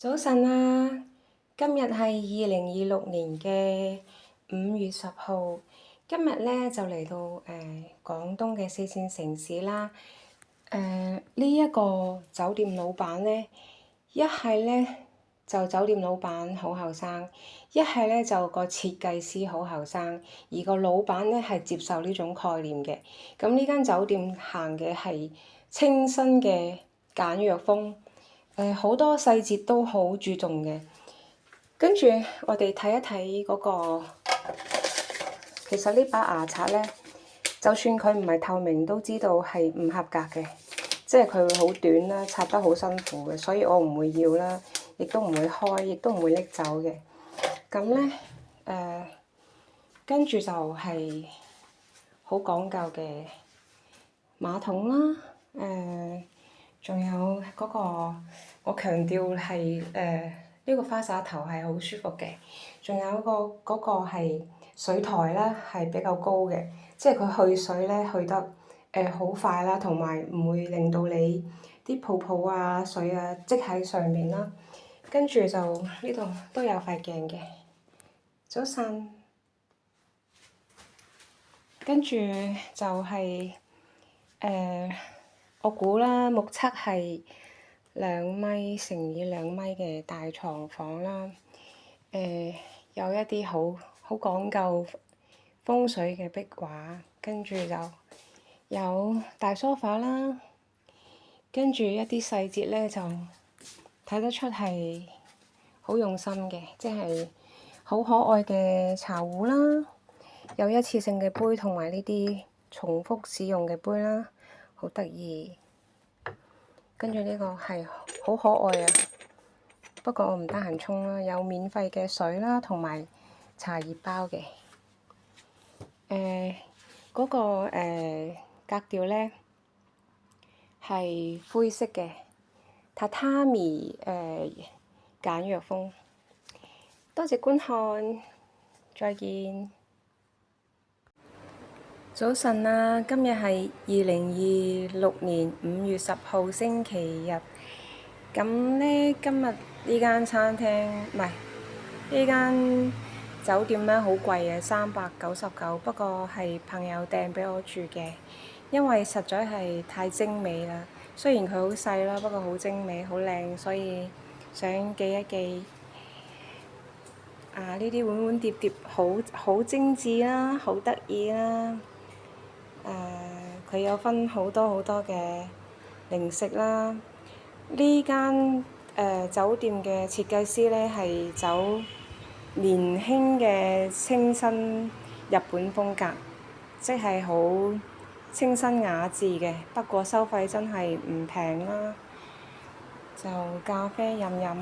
早晨啊！今日係2026年嘅5月10號。今日咧就嚟到廣東嘅4線城市啦。呢一個酒店老闆咧，一係咧就酒店老闆好後生，一係咧就個設計師好後生，而個老闆咧係接受呢種概念嘅。咁呢間酒店行嘅係清新嘅簡約風。好多細節都好注重嘅，跟住我哋睇一睇嗰個，其實呢把牙刷咧，就算佢唔係透明，都知道係唔合格嘅，即係佢會好短啦，刷得好辛苦嘅，所以我唔會要啦，亦都唔會開，亦都唔會拎走嘅。咁咧，跟住就係好講究嘅馬桶啦，仲有嗰個，我強調係呢個花灑頭係好舒服嘅，仲有嗰個係水台啦，係比較高嘅，即係佢去水咧去得好快啦，同埋唔會令到你啲泡泡啊水啊積喺上面啦。跟住就呢度都有塊鏡嘅，早晨。跟住就係我估啦，目測係2米乘以2米嘅大床房啦。有一啲好講究風水嘅壁畫，跟住就有大梳化啦。跟住一啲細節咧，就睇得出係好用心嘅，即係好可愛嘅茶壺啦，有一次性嘅杯同埋呢啲重複使用嘅杯啦，好得意。跟住呢個係好可愛啊，不過我唔得閒沖啦。有免費嘅水啦，同埋茶葉包嘅。嗰個格調咧係灰色嘅，榻榻米簡約風。多謝觀看，再見。早晨啊！今日係2026年5月10號星期日。咁咧，今日呢間餐廳唔係呢間酒店咧，好貴啊，399。不過係朋友訂俾我住嘅，因為實在係太精美啦。雖然佢好細啦，不過好精美、好靚，所以想記一記。呢啲碗碗碟碟好精緻啦，好得意啦。佢有分好多嘅零食啦。呢間酒店嘅設計師咧係走年輕嘅清新日本風格，即係好清新雅致嘅。不過收費真係唔平啦。就咖啡飲飲，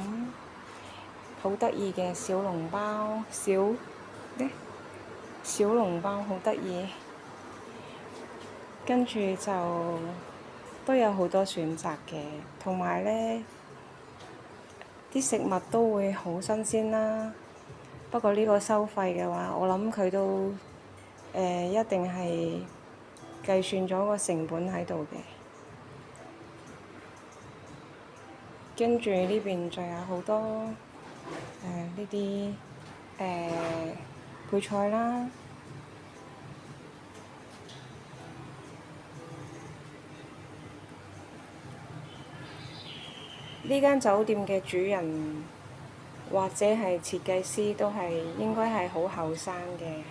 好得意嘅小籠包，小籠包好得意。跟住就都有好多選擇嘅，同埋咧啲食物都會好新鮮啦。不過呢個收費嘅話，我諗佢都一定係計算咗個成本喺度嘅。跟住呢邊仲有好多呢啲配菜啦。呢間酒店嘅主人或者係設計師都係應該係好後生嘅。